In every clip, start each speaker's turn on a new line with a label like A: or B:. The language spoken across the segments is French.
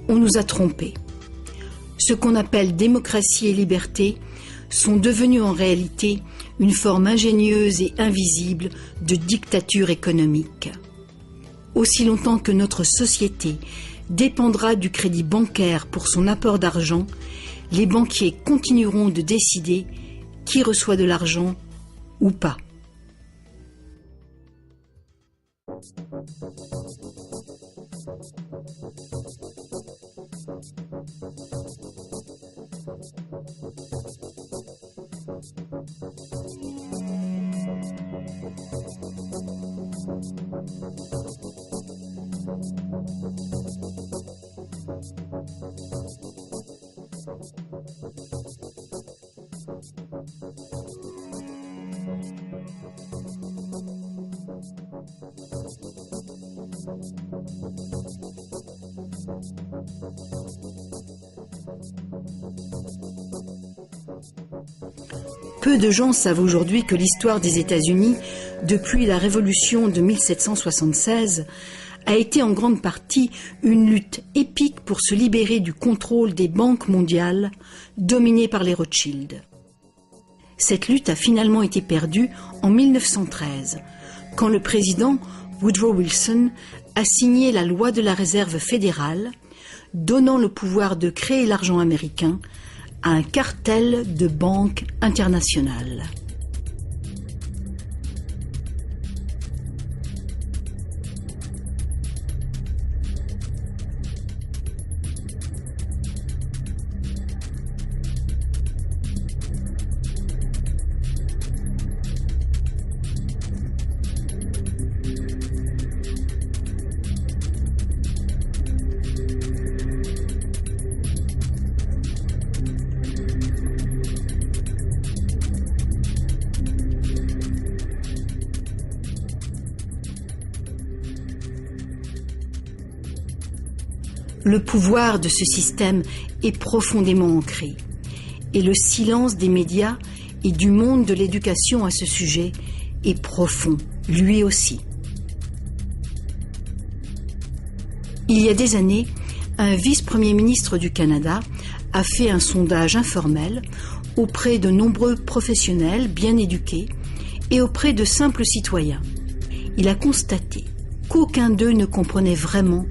A: On nous a trompés. Ce qu'on appelle démocratie et liberté sont devenus en réalité une forme ingénieuse et invisible de dictature économique. Aussi longtemps que notre société dépendra du crédit bancaire pour son apport d'argent, les banquiers continueront de décider qui reçoit de l'argent ou pas. Peu de gens savent aujourd'hui que l'histoire des États-Unis, depuis la Révolution de 1776, a été en grande partie une lutte épique pour se libérer du contrôle des banques mondiales dominées par les Rothschild. Cette lutte a finalement été perdue en 1913, quand le président Woodrow Wilson a signé la loi de la réserve fédérale, donnant le pouvoir de créer l'argent américain à un cartel de banques internationales. Le pouvoir de ce système est profondément ancré, et le silence des médias et du monde de l'éducation à ce sujet est profond, lui aussi. Il y a des années, un vice-premier ministre du Canada a fait un sondage informel auprès de nombreux professionnels bien éduqués et auprès de simples citoyens. Il a constaté qu'aucun d'eux ne comprenait vraiment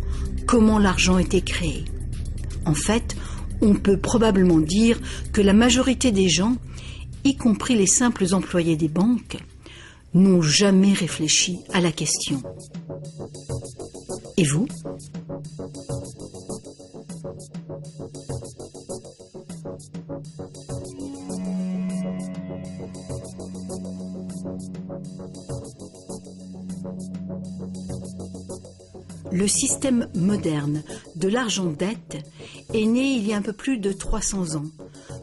A: comment l'argent était créé. En fait, on peut probablement dire que la majorité des gens, y compris les simples employés des banques, n'ont jamais réfléchi à la question. Et vous ? Le système moderne de l'argent-dette est né il y a un peu plus de 300 ans,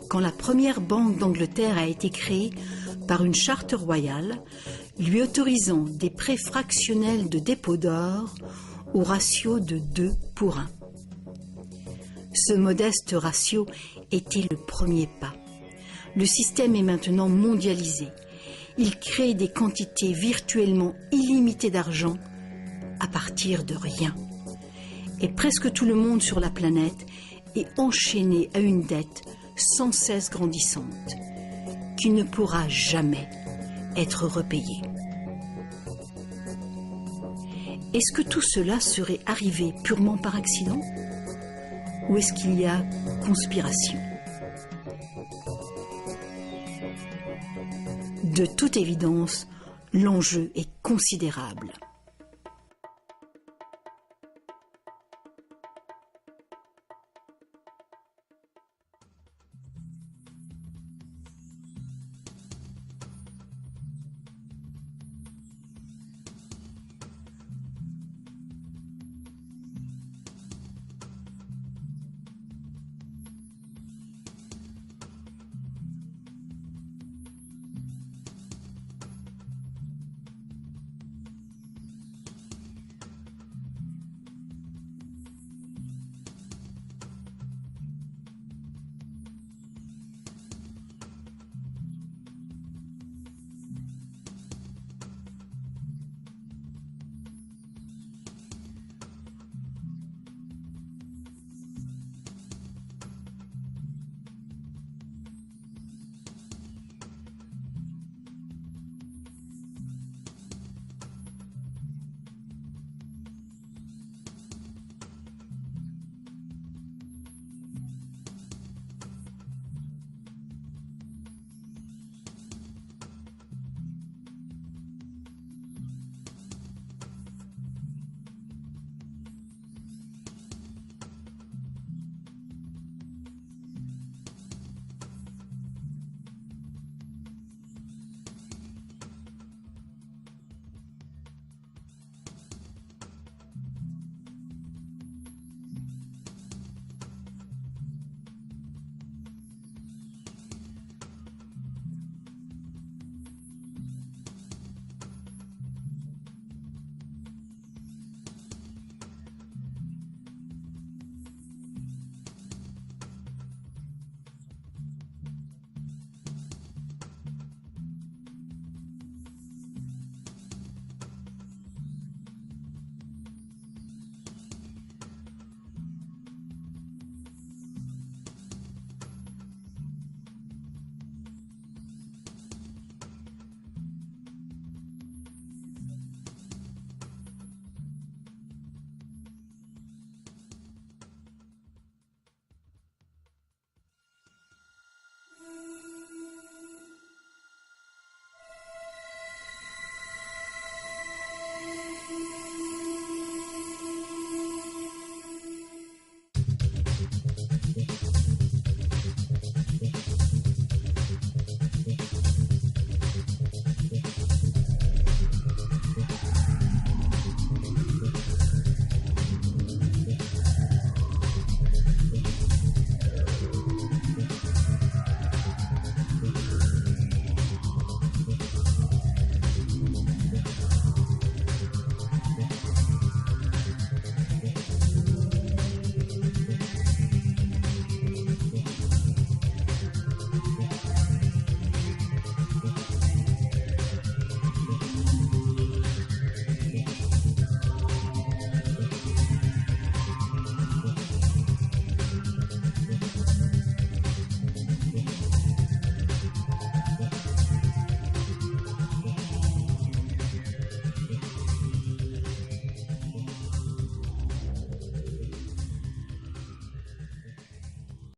A: quand la première banque d'Angleterre a été créée par une charte royale lui autorisant des prêts fractionnels de dépôt d'or au ratio de 2 pour 1. Ce modeste ratio était le premier pas. Le système est maintenant mondialisé. Il crée des quantités virtuellement illimitées d'argent à partir de rien. Et presque tout le monde sur la planète est enchaîné à une dette sans cesse grandissante, qui ne pourra jamais être repayée. Est-ce que tout cela serait arrivé purement par accident? Ou est-ce qu'il y a conspiration? De toute évidence, l'enjeu est considérable.